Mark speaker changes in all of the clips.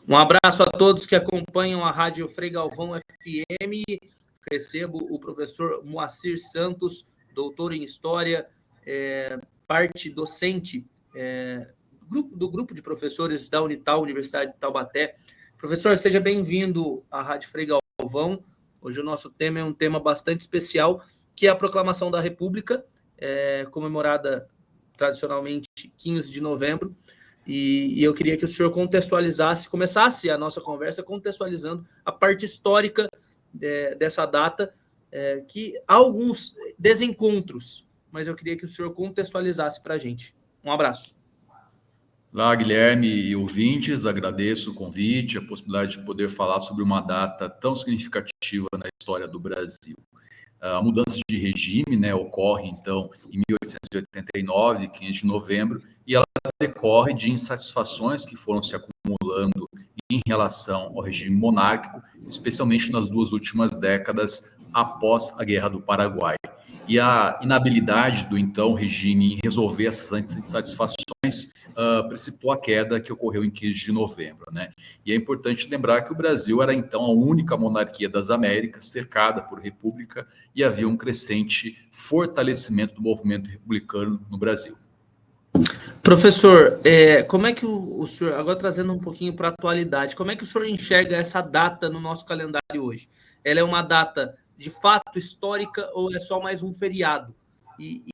Speaker 1: Um abraço a todos que acompanham a Rádio Frei Galvão FM. Recebo o professor Moacir Santos, doutor em História, parte docente do grupo de professores da Unital, Universidade de Taubaté. Professor, seja bem-vindo à Rádio Frei Galvão. Hoje o nosso tema é um tema bastante especial, que é a Proclamação da República, comemorada tradicionalmente 15 de novembro. E eu queria que o senhor começasse a nossa conversa contextualizando a parte histórica dessa data, que há alguns desencontros, mas eu queria que o senhor contextualizasse para a gente. Um abraço.
Speaker 2: Olá, Guilherme e ouvintes, agradeço o convite, a possibilidade de poder falar sobre uma data tão significativa na história do Brasil. A mudança de regime, ocorre, então, em 1889, 15 de novembro, e ela decorre de insatisfações que foram se acumulando em relação ao regime monárquico, especialmente nas duas últimas décadas após a Guerra do Paraguai. E a inabilidade do então regime em resolver essas insatisfações precipitou a queda que ocorreu em 15 de novembro. E é importante lembrar que o Brasil era então a única monarquia das Américas cercada por república e havia um crescente fortalecimento do movimento republicano no Brasil.
Speaker 1: Professor, como é que o senhor, agora trazendo um pouquinho para a atualidade, como é que o senhor enxerga essa data no nosso calendário hoje? Ela é uma data de fato histórica ou é só mais um feriado?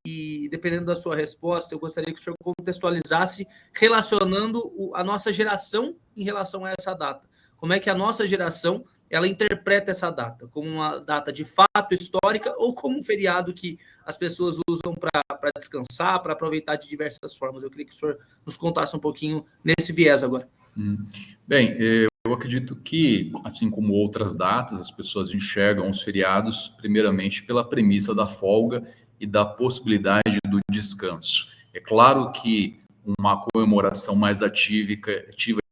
Speaker 1: E dependendo da sua resposta, eu gostaria que o senhor contextualizasse relacionando a nossa geração em relação a essa data. Como é que a nossa geração ela interpreta essa data? Como uma data de fato histórica ou como um feriado que as pessoas usam para descansar, para aproveitar de diversas formas? Eu queria que o senhor nos contasse um pouquinho nesse viés agora.
Speaker 2: Bem, eu acredito que, assim como outras datas, as pessoas enxergam os feriados primeiramente pela premissa da folga e da possibilidade do descanso. É claro que uma comemoração mais ativa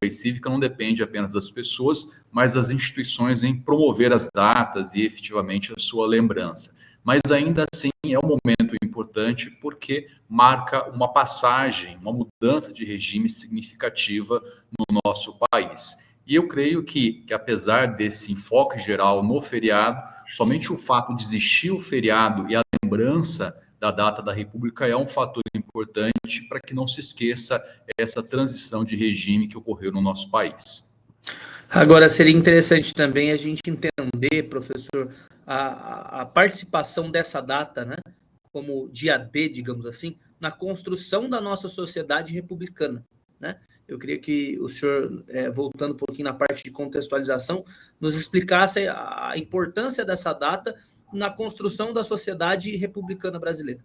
Speaker 2: e cívica não depende apenas das pessoas, mas das instituições em promover as datas e efetivamente a sua lembrança. Mas ainda assim é um momento importante porque marca uma passagem, uma mudança de regime significativa no nosso país. E eu creio que apesar desse enfoque geral no feriado, somente o fato de existir o feriado e a lembrança da data da República é um fator importante para que não se esqueça essa transição de regime que ocorreu no nosso país.
Speaker 1: Agora, seria interessante também a gente entender, professor, a participação dessa data, como dia D, digamos assim, na construção da nossa sociedade republicana. Eu queria que o senhor, voltando um pouquinho na parte de contextualização, nos explicasse a importância dessa data na construção da sociedade republicana brasileira.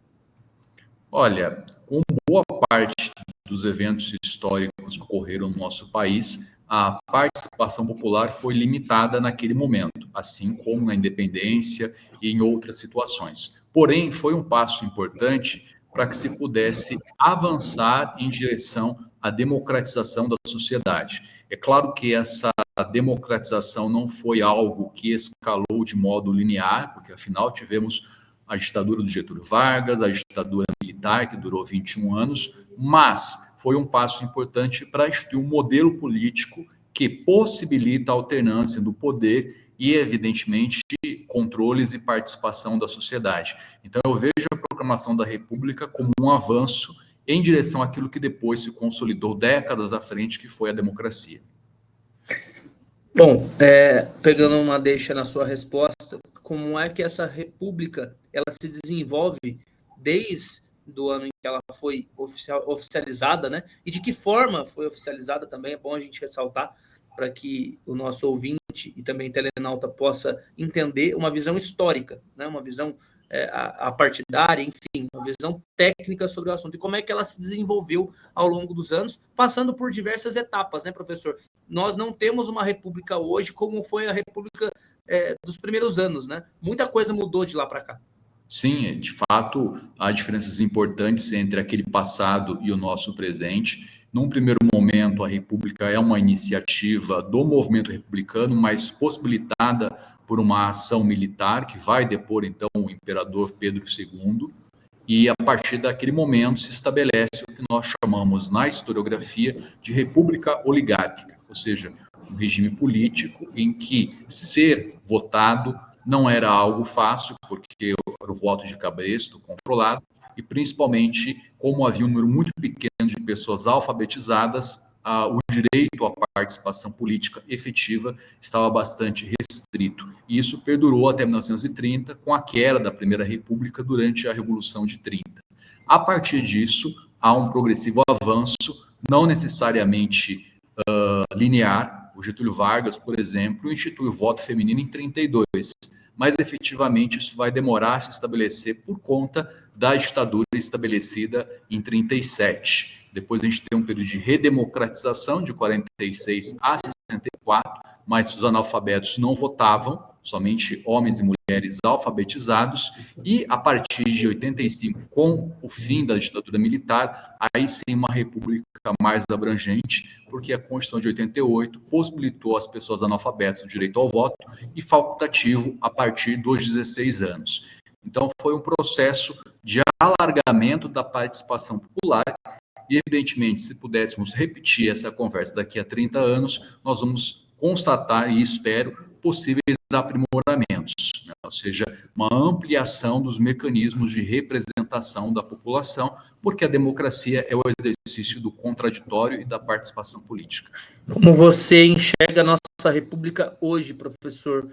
Speaker 2: Olha, com boa parte dos eventos históricos que ocorreram no nosso país, a participação popular foi limitada naquele momento, assim como na independência e em outras situações. Porém, foi um passo importante para que se pudesse avançar em direção à democratização da sociedade. É claro que essa democratização não foi algo que escalou de modo linear, porque afinal tivemos a ditadura do Getúlio Vargas, a ditadura militar, que durou 21 anos, mas foi um passo importante para instituir um modelo político que possibilita a alternância do poder e, evidentemente, controles e participação da sociedade. Então, eu vejo a proclamação da República como um avanço em direção àquilo que depois se consolidou décadas à frente, que foi a democracia.
Speaker 1: Bom, pegando uma deixa na sua resposta, como é que essa república ela se desenvolve desde o ano em que ela foi oficializada, e de que forma foi oficializada também, é bom a gente ressaltar para que o nosso ouvinte e também telenauta possa entender uma visão histórica, uma visão apartidária, enfim, uma visão técnica sobre o assunto e como é que ela se desenvolveu ao longo dos anos, passando por diversas etapas, professor? Nós não temos uma república hoje como foi a república dos primeiros anos, Muita coisa mudou de lá para cá.
Speaker 2: Sim, de fato, há diferenças importantes entre aquele passado e o nosso presente. Num primeiro momento, a República é uma iniciativa do movimento republicano, mas possibilitada por uma ação militar que vai depor, então, o imperador Pedro II. E, a partir daquele momento, se estabelece o que nós chamamos, na historiografia, de república oligárquica, ou seja, um regime político em que ser votado não era algo fácil, porque era o voto de cabresto controlado, e principalmente, como havia um número muito pequeno de pessoas alfabetizadas, o direito à participação política efetiva estava bastante restrito. E isso perdurou até 1930, com a queda da Primeira República durante a Revolução de 30. A partir disso, há um progressivo avanço, não necessariamente linear. O Getúlio Vargas, por exemplo, institui o voto feminino em 32, mas efetivamente isso vai demorar a se estabelecer por conta da ditadura estabelecida em 37. Depois a gente tem um período de redemocratização de 46 a 64, mas os analfabetos não votavam, somente homens e mulheres alfabetizados, e a partir de 85, com o fim da ditadura militar, aí sim uma república mais abrangente, porque a Constituição de 88 possibilitou às pessoas analfabetas o direito ao voto e facultativo a partir dos 16 anos. Então foi um processo de alargamento da participação popular. E, evidentemente, se pudéssemos repetir essa conversa daqui a 30 anos, nós vamos constatar, e espero, possíveis aprimoramentos, né? Ou seja, uma ampliação dos mecanismos de representação da população, porque a democracia é o exercício do contraditório e da participação política.
Speaker 1: Como você enxerga a nossa república hoje, professor?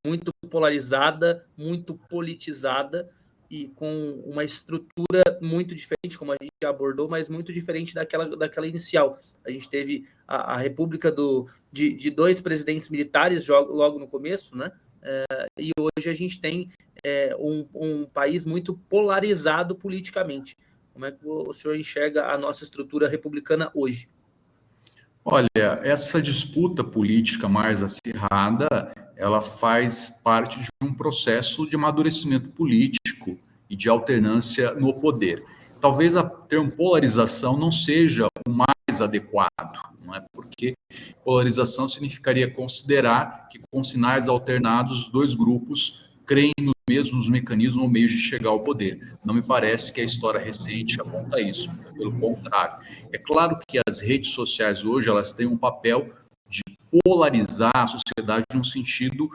Speaker 1: Muito polarizada, muito politizada, e com uma estrutura muito diferente, como a gente já abordou, mas muito diferente daquela inicial. A gente teve a república de dois presidentes militares logo no começo, né? E hoje a gente tem um país muito polarizado politicamente. Como é que o senhor enxerga a nossa estrutura republicana hoje?
Speaker 2: Olha, essa disputa política mais acirrada, ela faz parte de um processo de amadurecimento político e de alternância no poder. Talvez a termo polarização não seja o mais adequado, não é? Porque polarização significaria considerar que com sinais alternados os dois grupos creem nos mesmos mecanismos ou meios de chegar ao poder. Não me parece que a história recente aponta isso, pelo contrário. É claro que as redes sociais hoje elas têm um papel de polarizar a sociedade no sentido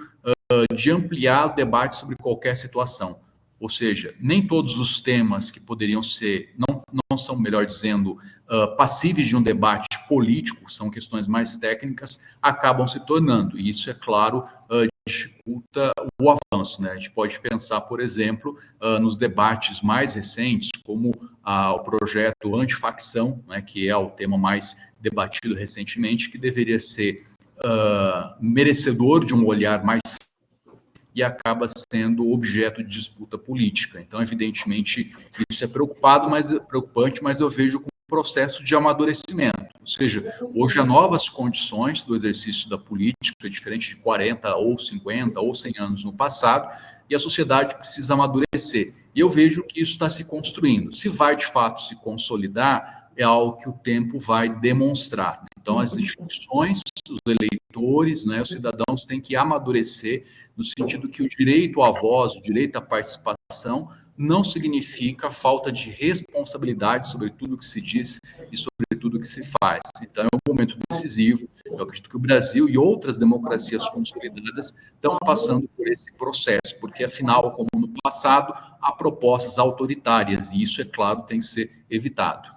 Speaker 2: de ampliar o debate sobre qualquer situação. Ou seja, nem todos os temas que poderiam ser, não são, melhor dizendo, passíveis de um debate político, são questões mais técnicas, acabam se tornando. E isso, é claro, dificulta o avanço, né? A gente pode pensar, por exemplo, nos debates mais recentes, como o projeto antifacção, né, que é o tema mais debatido recentemente, que deveria ser merecedor de um olhar mais e acaba sendo objeto de disputa política. Então, evidentemente, isso é preocupante, mas eu vejo como um processo de amadurecimento. Ou seja, hoje há novas condições do exercício da política, diferente de 40 ou 50 ou 100 anos no passado, e a sociedade precisa amadurecer. E eu vejo que isso está se construindo. Se vai, de fato, se consolidar, é algo que o tempo vai demonstrar. Então, as instituições, os eleitores, né, os cidadãos têm que amadurecer no sentido que o direito à voz, o direito à participação, não significa falta de responsabilidade sobre tudo que se diz e sobre tudo que se faz. Então, é um momento decisivo. Eu acredito que o Brasil e outras democracias consolidadas estão passando por esse processo, porque, afinal, como no passado, há propostas autoritárias, e isso, é claro, tem que ser evitado.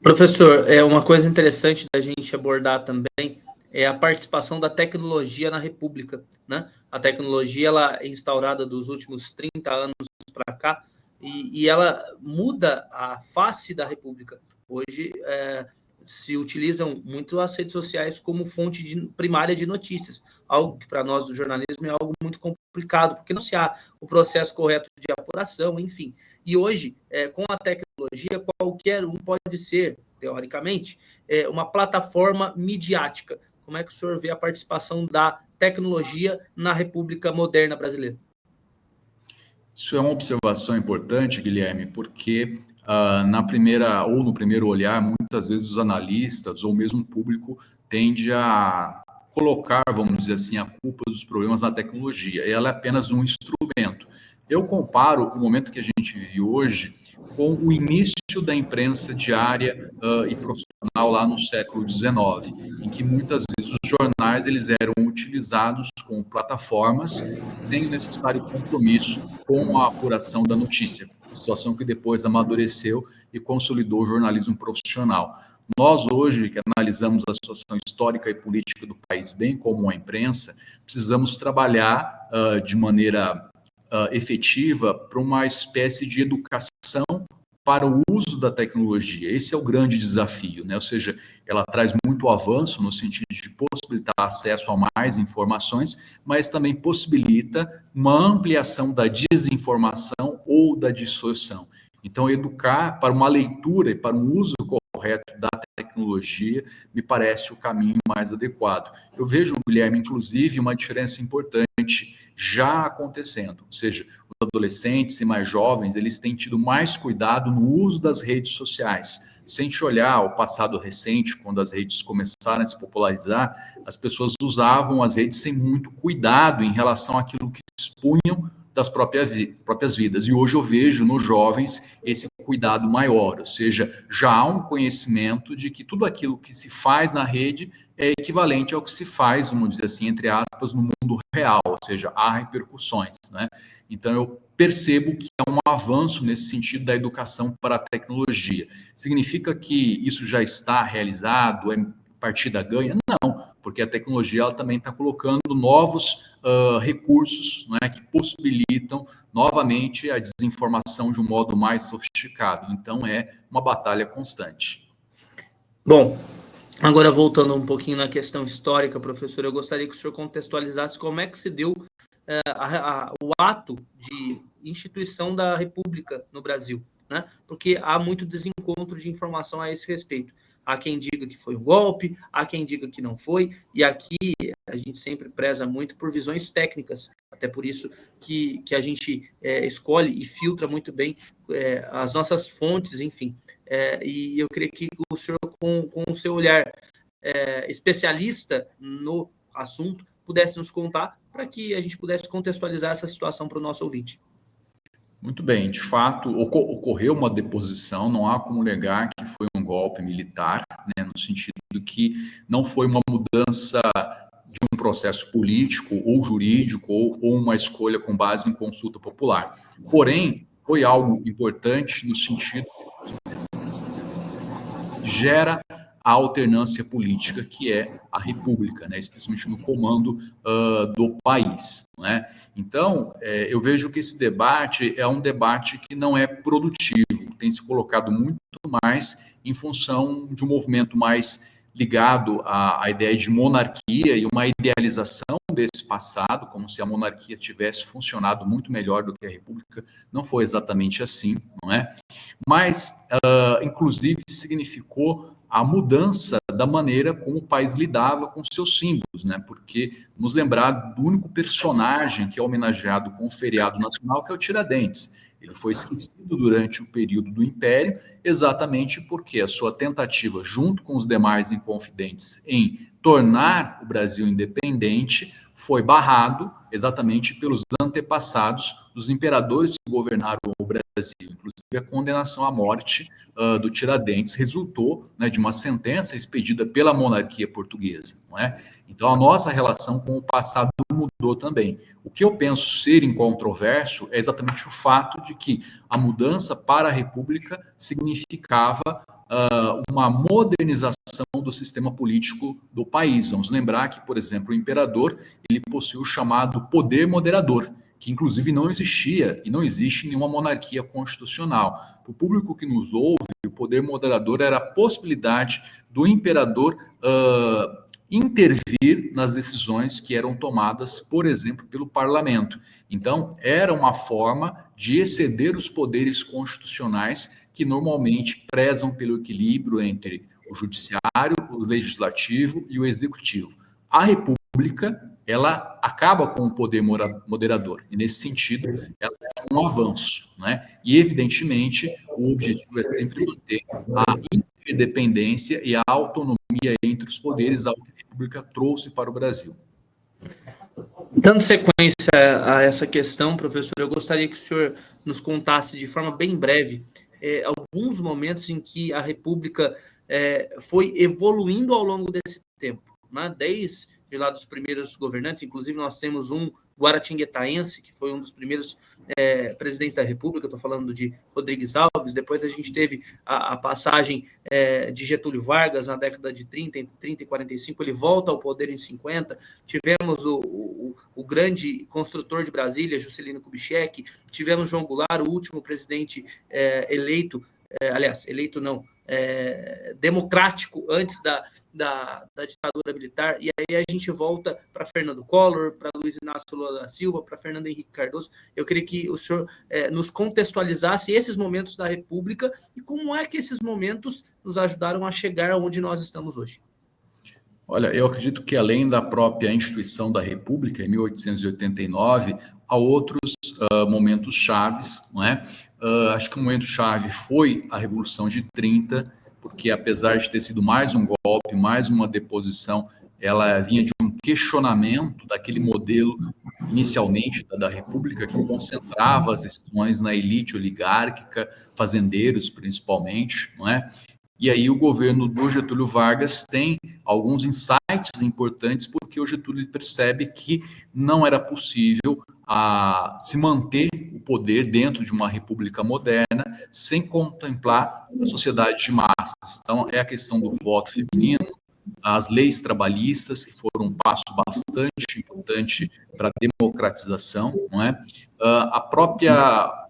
Speaker 1: Professor, uma coisa interessante da gente abordar também é a participação da tecnologia na República, né? A tecnologia ela é instaurada dos últimos 30 anos para cá e ela muda a face da República. Hoje se utilizam muito as redes sociais como fonte primária de notícias, algo que para nós do jornalismo é algo muito complicado, porque não se há o processo correto de apuração, enfim. E hoje, com a tecnologia, qualquer um pode ser, teoricamente, uma plataforma midiática. Como é que o senhor vê a participação da tecnologia na República Moderna Brasileira?
Speaker 2: Isso é uma observação importante, Guilherme, porque no primeiro olhar, muitas vezes os analistas ou mesmo o público tende a colocar, vamos dizer assim, a culpa dos problemas na tecnologia. Ela é apenas um instrumento. Eu comparo o momento que a gente vive hoje com o início da imprensa diária e profissional lá no século XIX, em que muitas vezes os jornais eles eram utilizados como plataformas sem o necessário compromisso com a apuração da notícia, situação que depois amadureceu e consolidou o jornalismo profissional. Nós, hoje, que analisamos a situação histórica e política do país, bem como a imprensa, precisamos trabalhar de maneira efetiva para uma espécie de educação para o uso da tecnologia. Esse é o grande desafio, né? Ou seja, ela traz muito avanço no sentido de possibilitar acesso a mais informações, mas também possibilita uma ampliação da desinformação ou da distorção. Então, educar para uma leitura e para um uso correto da tecnologia me parece o caminho mais adequado. Eu vejo, Guilherme, inclusive, uma diferença importante já acontecendo, ou seja, os adolescentes e mais jovens, eles têm tido mais cuidado no uso das redes sociais. Se a gente olhar o passado recente, quando as redes começaram a se popularizar, as pessoas usavam as redes sem muito cuidado em relação àquilo que expunham das próprias vidas. E hoje eu vejo nos jovens esse cuidado maior, ou seja, já há um conhecimento de que tudo aquilo que se faz na rede é equivalente ao que se faz, vamos dizer assim, entre aspas, no mundo real, ou seja, há repercussões, né? Então eu percebo que há um avanço nesse sentido da educação para a tecnologia. Significa que isso já está realizado, é partida ganha? Não, porque a tecnologia ela também está colocando novos recursos, né, que possibilitam novamente a desinformação de um modo mais sofisticado. Então é uma batalha constante.
Speaker 1: Bom, agora voltando um pouquinho na questão histórica, professor, eu gostaria que o senhor contextualizasse como é que se deu o ato de instituição da República no Brasil, né? Porque há muito desencontro de informação a esse respeito. Há quem diga que foi um golpe, há quem diga que não foi, e aqui a gente sempre preza muito por visões técnicas, até por isso que a gente escolhe e filtra muito bem as nossas fontes, enfim. E eu queria que o senhor, com o seu olhar especialista no assunto, pudesse nos contar para que a gente pudesse contextualizar essa situação para o nosso ouvinte.
Speaker 2: Muito bem, de fato, ocorreu uma deposição, não há como negar que foi um golpe militar, né, no sentido que não foi uma mudança de um processo político ou jurídico ou uma escolha com base em consulta popular. Porém, foi algo importante no sentido que gera a alternância política, que é a República, né, especialmente no comando do país, né? Então, eu vejo que esse debate é um debate que não é produtivo, tem se colocado muito mais em função de um movimento mais ligado à ideia de monarquia e uma idealização desse passado, como se a monarquia tivesse funcionado muito melhor do que a República. Não foi exatamente assim, não é? Mas, inclusive, significou a mudança da maneira como o país lidava com seus símbolos, né? Porque nos lembrar do único personagem que é homenageado com o feriado nacional, que é o Tiradentes. Ele foi esquecido durante o período do Império, exatamente porque a sua tentativa, junto com os demais inconfidentes, em tornar o Brasil independente, foi barrado exatamente pelos antepassados dos imperadores que governaram o Brasil. Inclusive, a condenação à morte do Tiradentes resultou, né, de uma sentença expedida pela monarquia portuguesa, não é? Então, a nossa relação com o passado mudou também. O que eu penso ser incontroverso é exatamente o fato de que a mudança para a República significava uma modernização do sistema político do país. Vamos lembrar que, por exemplo, o imperador ele possui o chamado poder moderador, que inclusive não existia e não existe em nenhuma monarquia constitucional. Para o público que nos ouve, o poder moderador era a possibilidade do imperador intervir nas decisões que eram tomadas, por exemplo, pelo parlamento. Então, era uma forma de exceder os poderes constitucionais que normalmente prezam pelo equilíbrio entre o judiciário, o legislativo e o executivo. A República, ela acaba com o poder moderador, e nesse sentido, ela é um avanço, né? E, evidentemente, o objetivo é sempre manter a interdependência e a autonomia entre os poderes, algo que a República trouxe para o Brasil.
Speaker 1: Dando sequência a essa questão, professor, eu gostaria que o senhor nos contasse de forma bem breve alguns momentos em que a República foi evoluindo ao longo desse tempo, né? Desde lá dos primeiros governantes, inclusive nós temos um guaratinguetaense, que foi um dos primeiros presidentes da República, estou falando de Rodrigues Alves. Depois a gente teve a passagem de Getúlio Vargas na década de 30, entre 30 e 45, ele volta ao poder em 50. Tivemos o grande construtor de Brasília, Juscelino Kubitschek. Tivemos João Goulart, o último presidente eleito, eleito não, democrático antes da ditadura militar. E aí a gente volta para Fernando Collor, para Luiz Inácio Lula da Silva, para Fernando Henrique Cardoso. Eu queria que o senhor nos contextualizasse esses momentos da República e como é que esses momentos nos ajudaram a chegar onde nós estamos hoje.
Speaker 2: Olha, eu acredito que além da própria instituição da República, em 1889, há outros momentos chaves, não é? Acho que o momento chave foi a Revolução de 30, porque apesar de ter sido mais um golpe, mais uma deposição, ela vinha de um questionamento daquele modelo, inicialmente, da República, que concentrava as decisões na elite oligárquica, fazendeiros principalmente, não é? E aí o governo do Getúlio Vargas tem alguns insights importantes, porque o Getúlio percebe que não era possível se manter o poder dentro de uma república moderna sem contemplar a sociedade de massas. Então, é a questão do voto feminino, as leis trabalhistas, que foram um passo bastante importante para a democratização, não é?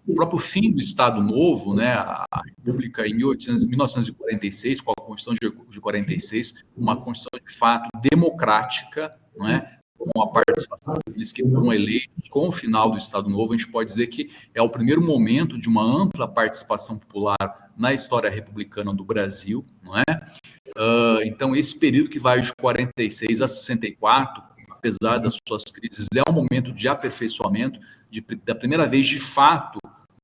Speaker 2: O próprio fim do Estado Novo, né? A República em 1946, com a Constituição de 46, uma Constituição de fato democrática, não é? Com a participação deles que foram eleitos com o final do Estado Novo. A gente pode dizer que é o primeiro momento de uma ampla participação popular na história republicana do Brasil, não é? Então, esse período que vai de 46 a 64, apesar das suas crises, é um momento de aperfeiçoamento, da primeira vez, de fato,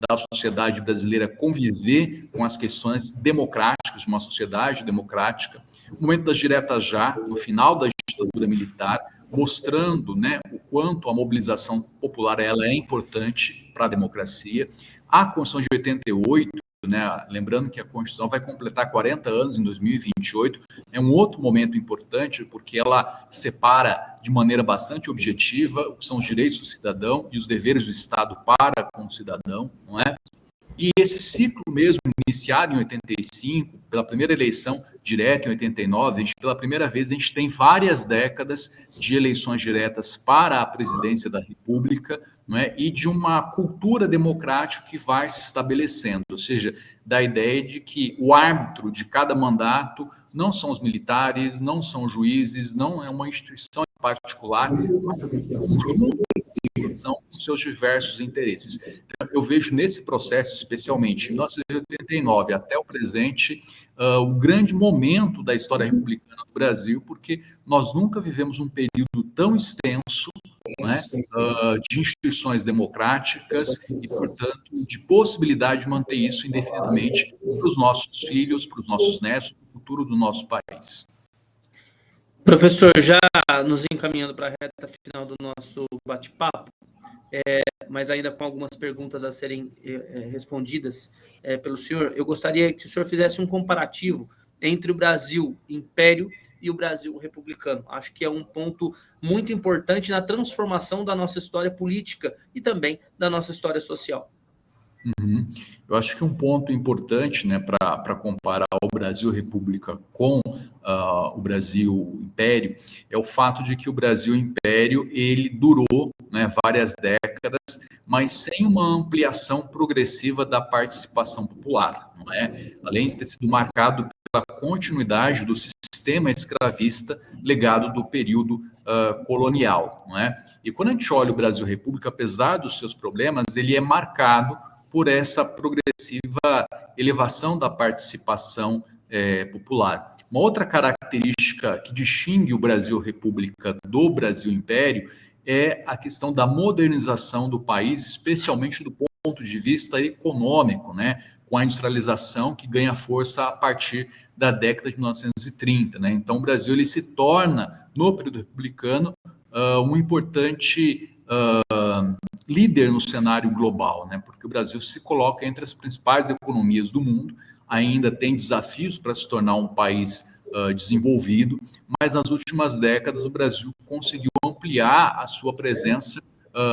Speaker 2: da sociedade brasileira conviver com as questões democráticas, de uma sociedade democrática. O momento das diretas já, no final da ditadura militar, mostrando, né, o quanto a mobilização popular ela é importante para a democracia. A Constituição de 88, né, lembrando que a Constituição vai completar 40 anos em 2028, é um outro momento importante, porque ela separa de maneira bastante objetiva o que são os direitos do cidadão e os deveres do Estado para com o cidadão, não é? E esse ciclo mesmo, iniciado em 85, pela primeira eleição direta em 89, pela primeira vez a gente tem várias décadas de eleições diretas para a presidência da República, não é? E de uma cultura democrática que vai se estabelecendo, ou seja, da ideia de que o árbitro de cada mandato não são os militares, não são os juízes, não é uma instituição em particular, são os seus diversos interesses. Então, eu vejo nesse processo, especialmente de 1989 até o presente, o grande momento da história republicana do Brasil, porque nós nunca vivemos um período tão extenso, né, de instituições democráticas e, portanto, de possibilidade de manter isso indefinidamente para os nossos filhos, para os nossos netos, para o futuro do nosso país.
Speaker 1: Professor, já nos encaminhando para a reta final do nosso bate-papo, mas ainda com algumas perguntas a serem respondidas pelo senhor, eu gostaria que o senhor fizesse um comparativo entre o Brasil Império e o Brasil Republicano. Acho que é um ponto muito importante na transformação da nossa história política e também da nossa história social.
Speaker 2: Uhum. Eu acho que um ponto importante, né, para comparar o Brasil República com o Brasil Império é o fato de que o Brasil Império ele durou, né, várias décadas, mas sem uma ampliação progressiva da participação popular, não é? Além de ter sido marcado pela continuidade do sistema escravista legado do período colonial, não é? E quando a gente olha o Brasil República, apesar dos seus problemas, ele é marcado por essa progressiva elevação da participação popular. Uma outra característica que distingue o Brasil República do Brasil Império é a questão da modernização do país, especialmente do ponto de vista econômico, né? Com a industrialização que ganha força a partir da década de 1930. Né? Então, o Brasil ele se torna, no período republicano, um importante líder no cenário global, né? Porque o Brasil se coloca entre as principais economias do mundo, ainda tem desafios para se tornar um país desenvolvido, mas nas últimas décadas o Brasil conseguiu ampliar a sua presença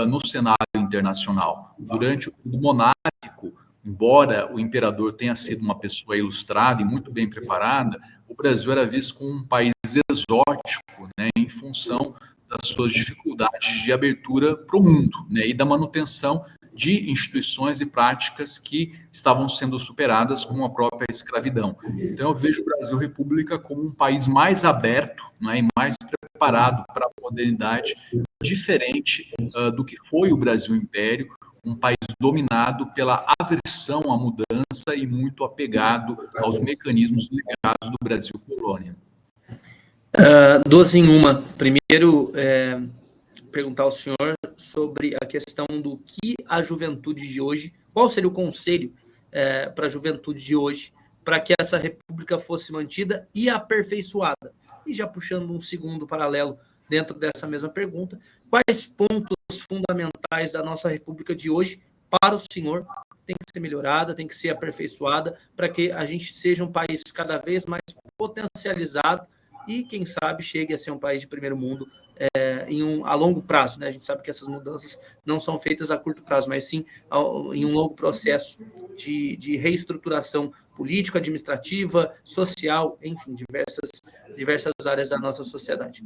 Speaker 2: no cenário internacional. Durante o período monárquico, embora o imperador tenha sido uma pessoa ilustrada e muito bem preparada, o Brasil era visto como um país exótico, né, em função das suas dificuldades de abertura para o mundo, né, e da manutenção de instituições e práticas que estavam sendo superadas com a própria escravidão. Então, eu vejo o Brasil República como um país mais aberto, né, e mais preparado para a modernidade, diferente do que foi o Brasil Império, um país dominado pela aversão à mudança e muito apegado aos mecanismos legados do Brasil colônia.
Speaker 1: Duas em uma. Primeiro, perguntar ao senhor sobre a questão do que a juventude de hoje, qual seria o conselho para a juventude de hoje, para que essa república fosse mantida e aperfeiçoada. E já puxando um segundo paralelo dentro dessa mesma pergunta, quais pontos fundamentais da nossa república de hoje, para o senhor, tem que ser melhorada, tem que ser aperfeiçoada, para que a gente seja um país cada vez mais potencializado e, quem sabe, chegue a ser um país de primeiro mundo a longo prazo, né? A gente sabe que essas mudanças não são feitas a curto prazo, mas sim em um longo processo de reestruturação política, administrativa, social, enfim, diversas áreas da nossa sociedade.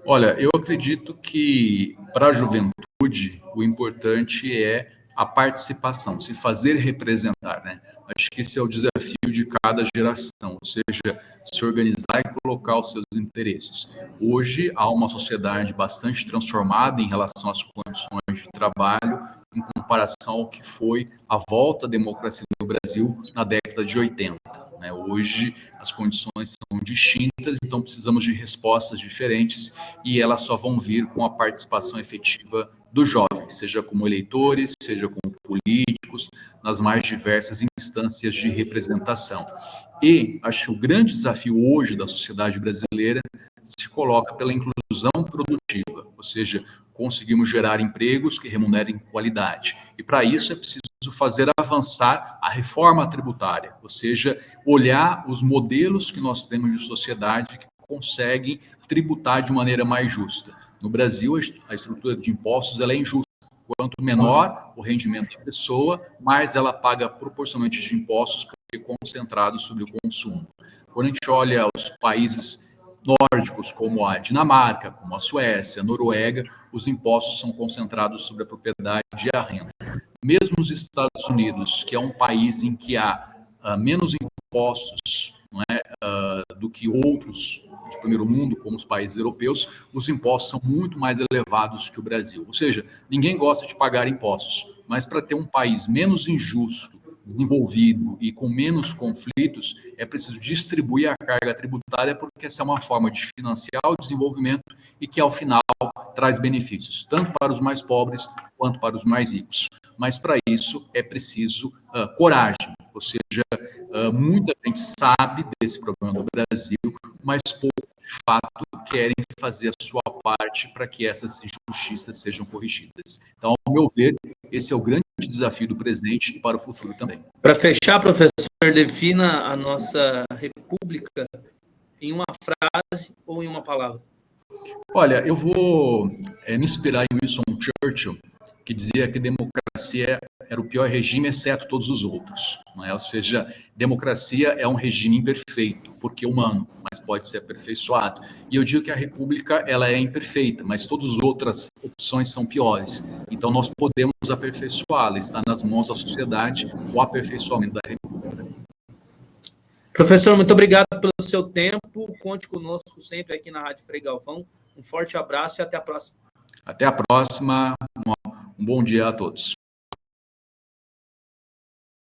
Speaker 2: Olha, eu acredito que para a juventude o importante é a participação, se fazer representar, né? Acho que esse é o desafio de cada geração, ou seja, se organizar e colocar os seus interesses. Hoje há uma sociedade bastante transformada em relação às condições de trabalho, em comparação ao que foi a volta à democracia no Brasil na década de 80. Né? Hoje as condições são distintas, então precisamos de respostas diferentes e elas só vão vir com a participação efetiva dos jovens, seja como eleitores, seja como políticos, nas mais diversas instâncias de representação. E acho que o grande desafio hoje da sociedade brasileira se coloca pela inclusão produtiva, ou seja, conseguimos gerar empregos que remunerem qualidade. E para isso é preciso fazer avançar a reforma tributária, ou seja, olhar os modelos que nós temos de sociedade que conseguem tributar de maneira mais justa. No Brasil, a estrutura de impostos ela é injusta. Quanto menor o rendimento da pessoa, mais ela paga proporcionalmente de impostos, porque é concentrado sobre o consumo. Quando a gente olha os países nórdicos, como a Dinamarca, como a Suécia, a Noruega, os impostos são concentrados sobre a propriedade e a renda. Mesmo nos Estados Unidos, que é um país em que há menos impostos, não é, do que outros de primeiro mundo, como os países europeus, os impostos são muito mais elevados que o Brasil. Ou seja, ninguém gosta de pagar impostos, mas para ter um país menos injusto, desenvolvido e com menos conflitos, é preciso distribuir a carga tributária, porque essa é uma forma de financiar o desenvolvimento e que, ao final, traz benefícios, tanto para os mais pobres quanto para os mais ricos. Mas, para isso, é preciso coragem, ou seja, muita gente sabe desse problema do Brasil, mas pouco, de fato, querem fazer a sua parte para que essas injustiças sejam corrigidas. Então, ao meu ver, esse é o grande desafio do presente e para o futuro também.
Speaker 1: Para fechar, professor, defina a nossa república em uma frase ou em uma palavra.
Speaker 2: Olha, eu vou me inspirar em Winston Churchill, que dizia que democracia era o pior regime, exceto todos os outros. Não é? Ou seja, democracia é um regime imperfeito, porque é humano, mas pode ser aperfeiçoado. E eu digo que a república ela é imperfeita, mas todas as outras opções são piores. Então nós podemos aperfeiçoá-la, está nas mãos da sociedade o aperfeiçoamento da república.
Speaker 1: Professor, muito obrigado pelo seu tempo. Conte conosco sempre aqui na Rádio Frei Galvão. Um forte abraço e até a próxima.
Speaker 2: Até a próxima. Um bom dia a todos.